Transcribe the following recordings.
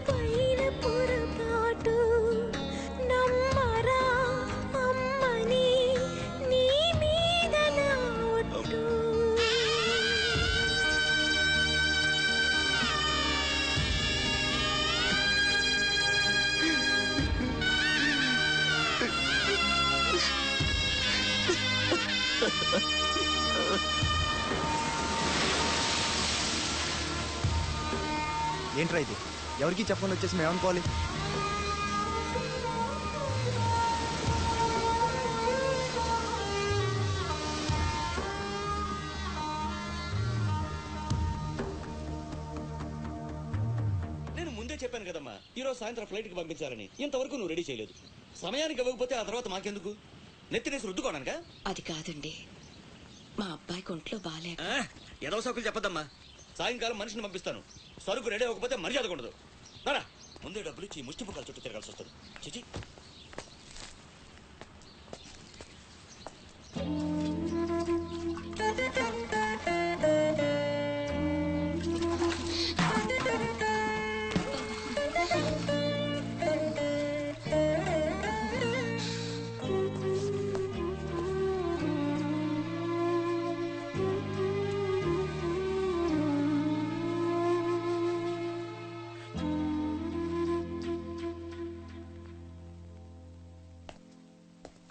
పైన పొరపాటు నమ్మరా అమ్మని నీ మీద నా ఒట్టు. ఏంట్రా ఇది? ఎవరికి చెప్పకుండా వచ్చేసి మేము ఏమనుకోవాలి? నేను ముందే చెప్పాను కదమ్మా, ఈరోజు సాయంత్రం ఫ్లైట్కి పంపించాలని. ఇంతవరకు నువ్వు రెడీ చేయలేదు. సమయానికి ఇవ్వకపోతే ఆ తర్వాత మాకెందుకు? నెత్తినేసి రుద్దుకోవడానికా? అది కాదండి, మా అబ్బాయికి ఒంట్లో బాగాలేక. ఏదో సౌకులు చెప్పద్దమ్మా. సాయంకాలం మనిషిని పంపిస్తాను. సరుకు రెడీ అవ్వకపోతే మర్యాద ఉండదు. రారా, ముందే డబ్బులు ఇచ్చి ముష్టి పుక్కల చుట్టూ తిరగాల్సి వస్తుంది. చిచి.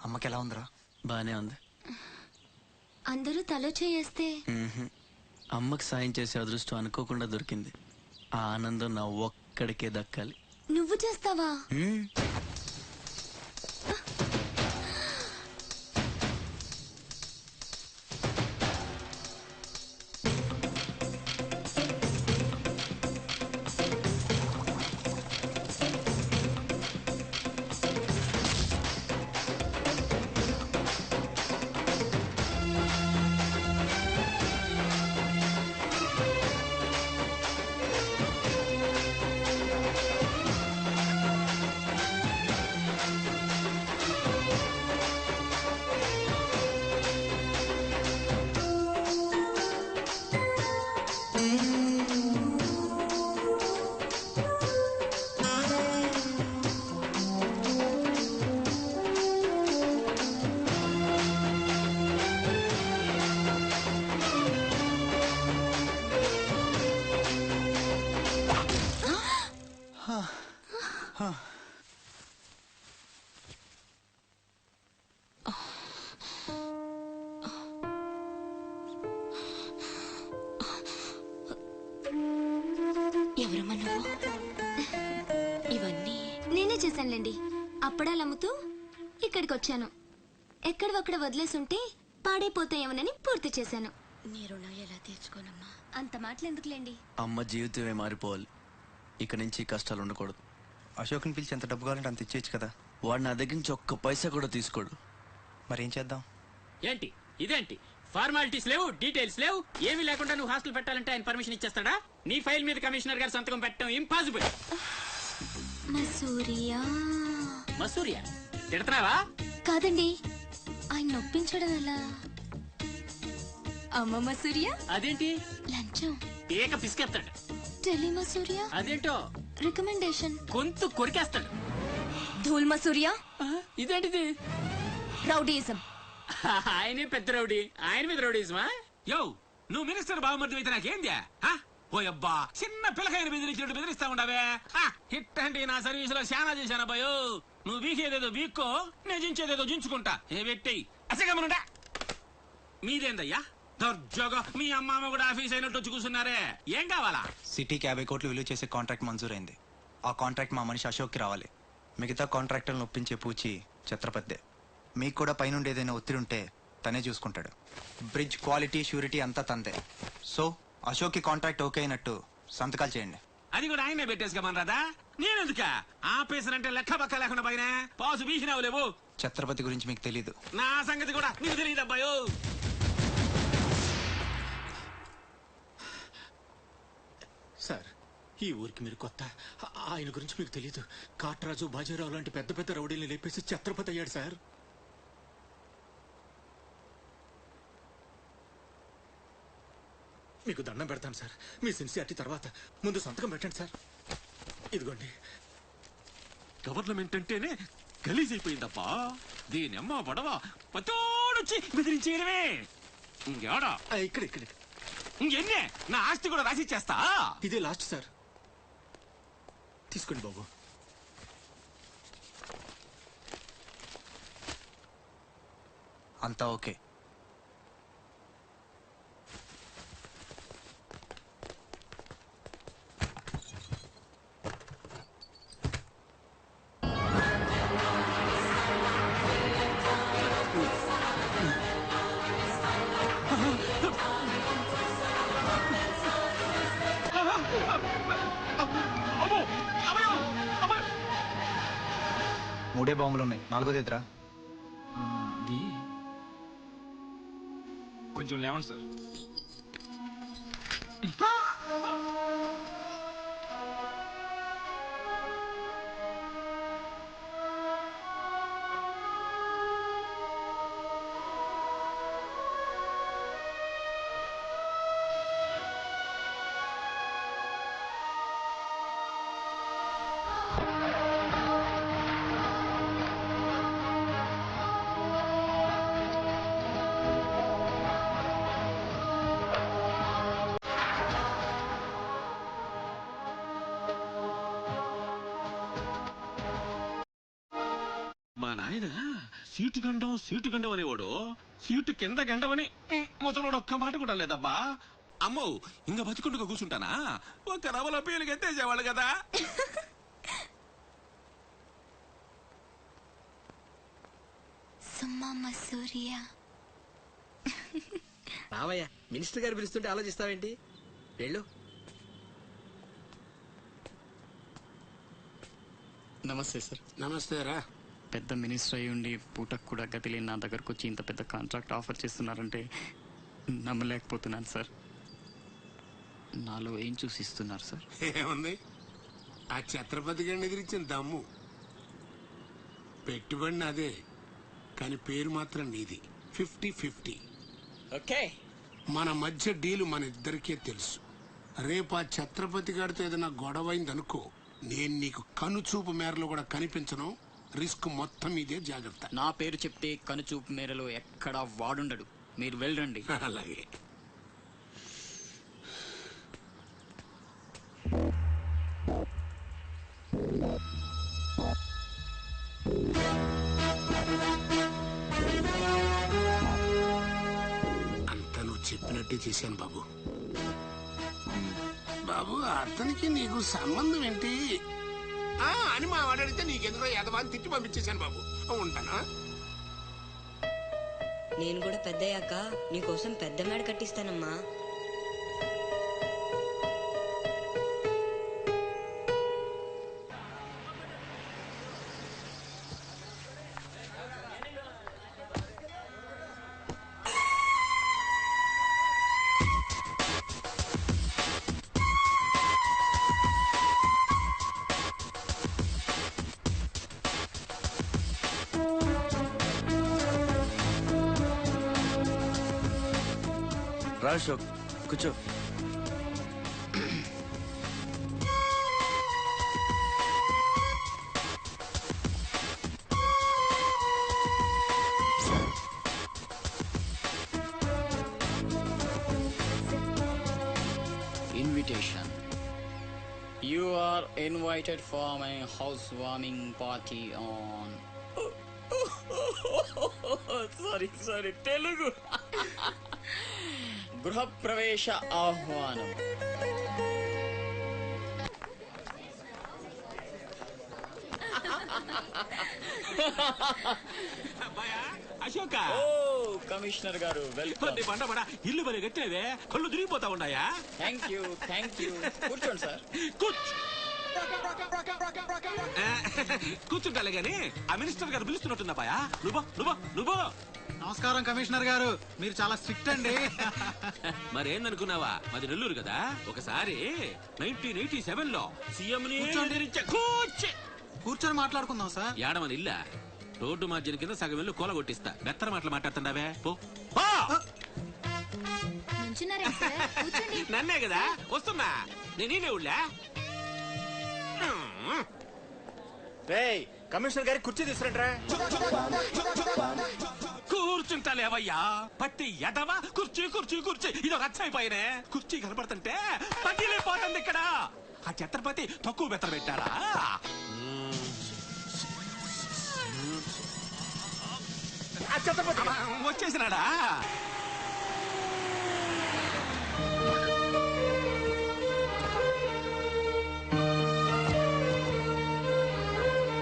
అమ్మకి ఎలా ఉందిరా? బానే ఉంది. అందరూ తల చేయేస్తే అమ్మకి సాయం చేసే అదృష్టం అనుకోకుండా దొరికింది. ఆ ఆనందం నా ఒక్కడికే దక్కాలి. నువ్వు చేస్తావా? ఎవరమ్మా నువ్వు? ఇవన్నీ నేనే చేశానులేండి. అప్పడాలు అమ్ముతూ ఇక్కడికి వచ్చాను. ఎక్కడొక్కడ వదిలేసుంటే పాడైపోతాయేమోనని పూర్తి చేశాను. నీ రుణం ఎలా తీర్చుకోనమ్మా? అంత మాటలెందుకులేండి. అమ్మ జీవితమే మారిపోవాలి. ఇక నుంచి కష్టాలు ఉండకూడదు. అశోక్ని పిలిచి ఎంత డబ్బు కావాలంటే అంత ఇచ్చేయచ్చు కదా. వాడు నా దగ్గర నుంచి ఒక్క పైసా కూడా తీసుకోడు. మరేం చేద్దాం? ఏంటి ఇదేంటి? ఫార్మాలిటీస్ లేవు, డీటెయిల్స్ లేవు, ఏమీ లేకుండా నువ్వు హాస్టల్ పెట్టాలంటే ఆయన పర్మిషన్ ఇచ్చేస్తాడా? నీ ఫైల్ మీద కమిషనర్ గారు సంతకం పెట్టడం ఇంపాసిబుల్. మసూరియా మసూరియా తిడతావా? కాదండి, ఆయన నొప్పించడం ఎలా? అమ్మ మసూరియా అదేంటి? లంచం. ఏక పిసికేస్తాడు. టెలి మసూరియా అదేంటో రికమెండేషన్. గొంతు కొరికేస్తాడు. ధూల్ మసూరియా ఇదేంటిది? రౌడీయిజం. ఆయనే పెద్ద రౌడీ, ఆయన మీద రౌడీజమా? యో, నువ్వు మినిస్టర్ బావమర్ది అయితే నాకేంద్యా? పోయబ్బా, చిన్న పిల్లకాయని బెదిరించినట్టు బెదిరిస్తా ఉండవే. హిట్ అంటే నా సర్వీస్ లో శానా చేశాను అబ్బాయో. నువ్వు బీకేదేదో బీక్కో, నేను జించేదేదో జించుకుంటా. ఏ పెట్టేయి అసగమనుండా. మీదేందయ్యా దర్జోగా మీ అమ్మ కూడా ఆఫీస్ అయినట్టు వచ్చి కూర్చున్నారే? ఏం కావాలా? సిటీకి 50 కోట్లు విలువ చేసే కాంట్రాక్ట్ మంజూరైంది. ఆ కాంట్రాక్ట్ మా మనిషి అశోక్కి రావాలి. మిగతా కాంట్రాక్టర్లను ఒప్పించే పూచి ఛత్రపతిదే. మీకు కూడా పైనుండి ఏదైనా ఒత్తిడి ఉంటే తనే చూసుకుంటాడు. బ్రిడ్జ్ క్వాలిటీ షూరిటీ అంతా తందే. సో అశోక్కి కాంట్రాక్ట్ ఓకే అయినట్టు సంతకాలు చేయండి. అది కూడా ఆయనే పెట్టేసుకోమనరాదా? నేనెందుక? ఆఫీసర్ అంటే లెక్క పక్క లేకుండా పైన పాసు బీసినావు లేవు. ఛత్రపతి గురించి మీకు తెలీదు. నా సంగతి కూడా నీకు తెలియదు అబ్బాయో. సార్, ఈ ఊరికి మీరు కొత్త. ఆయన గురించి మీకు తెలీదు. కాట్రాజు, బాజీరావు లాంటి పెద్ద పెద్ద రౌడీల్ని లేపేసి ఛత్రపతి అయ్యాడు సార్. మీకు దండం పెడతాను సార్. మీ సిన్సియారిటీ తర్వాత ముందు సంతకం పెట్టండి సార్. ఇదిగోండి. గవర్నమెంట్ అంటేనే గలీజ్ అయిపోయిందబ్బా. దీనమ్మ పడవ పతోడొచ్చి బెదిరించేయడమే. ఇంకేడా ఇక్కడ ఇక్కడ ఇంకెన్నే నా ఆస్తి కూడా రాసిచ్చేస్తా. ఇదే లాస్ట్ సార్. తీసుకోండి బాబు. అంతా ఓకే. మూడే బాంబులు ఉన్నాయి, నాలుగోది ఎదురా. కొంచెం లేవండి సార్. మా నాయన సీటు గండం అనేవాడు. సీటు కింద గండమని ముసలోడు ఒక్క మాట కూడా లేదబ్బా. అమ్మో ఇంకా బతికుండగా కూర్చుంటానా? ఒక రవల పేరుకి ఎత్తేసేవాళ్ళు కదా. సుమ్మమ్మ సూర్య. రావయ్య, మినిస్టర్ గారు పిలుస్తుంటే ఆలోచిస్తావేంటి? వెళ్ళు. నమస్తే సార్. నమస్తే రా. పెద్ద మినిస్టర్ అయి ఉండి పూటకు కూడా గతి లేని నా దగ్గరకు వచ్చి ఇంత పెద్ద కాంట్రాక్ట్ ఆఫర్ చేస్తున్నారంటే నమ్మలేకపోతున్నాను సార్. నాలో ఏం చూసి ఇస్తున్నారు సార్? ఏముంది, ఆ ఛత్రపతి గారిని ఎదిరించిన దమ్ము. పెట్టుబడిని అదే, కానీ పేరు మాత్రం నీది. 50-50. ఓకే, మన మధ్య డీలు మన ఇద్దరికే తెలుసు. రేపు ఆ ఛత్రపతి గారితో ఏదైనా గొడవైందనుకో, నేను నీకు కనుచూపు మేరలో కూడా కనిపించను. రిస్క్ మొత్తం ఇదే, జాగ్రత్త. నా పేరు చెప్తే కనుచూపు మేరలో ఎక్కడా వాడుండడు. మీరు వెళ్ళండి. అలాగే. అంతా నువ్వు చెప్పినట్టే చేశాను బాబు. బాబు, అతనికి నీకు సంబంధం ఏంటి అని మా వాడితే నీకెందుకో యదవాన్ని తిట్టి పంపించేశాను బాబు. ఉంటానా? నేను కూడా పెద్దయ్యాక నీకోసం పెద్ద మేడ కట్టిస్తానమ్మా. రా అశోక్, కూర్చో. Invitation. You are invited for my housewarming party on. Sorry, Telugu. గృహప్రవేశ ఆహ్వానం. అశోక, ఓ కమిషనర్ గారు, వెల్కమ్. బండ ఇల్లు మరి కట్టేవే, కళ్ళు తిరిగిపోతా ఉన్నాయా? Thank you. కూర్చోండి సార్. కూర్చుంటాలే గాని ఆ మినిస్టర్ గారు పిలుస్తున్నట్టున్నా బాయా. నువ్వు నమస్కారం కమిషనర్ గారు, మీరు చాలా స్ట్రిక్ట్ అండి. మరేందనుకున్నావా, మాది నెల్లూరు కదా. ఒకసారి 1987 లో సీఎం కూర్చొని మాట్లాడుకుందాం సార్. ఏడమని ఇల్లా రోడ్డు మార్జిన్ కింద సగం ఇల్లు కూలగొట్టిస్తా. బెత్తర మాటలు మాట్లాడుతున్నావే, పో. నన్నే కదా వస్తున్నా, నేనే ఊళ్ళా. రేయ్ కమిషనర్ గారి కుర్చీ తీసుకురంట్రా. కూర్చుంటా లేవయ్యా పట్టి ఎదవా కుర్చీ కుర్చీ కుర్చీ ఇది రచ్చైపోయినే కుర్చీ కనపడుతుంటే పగిలిపోతుంది ఇక్కడ. ఆ ఛత్రపతి తక్కువ బెత్తర పెట్టారా? ఆ ఛత్రపతి వచ్చేసినాడా?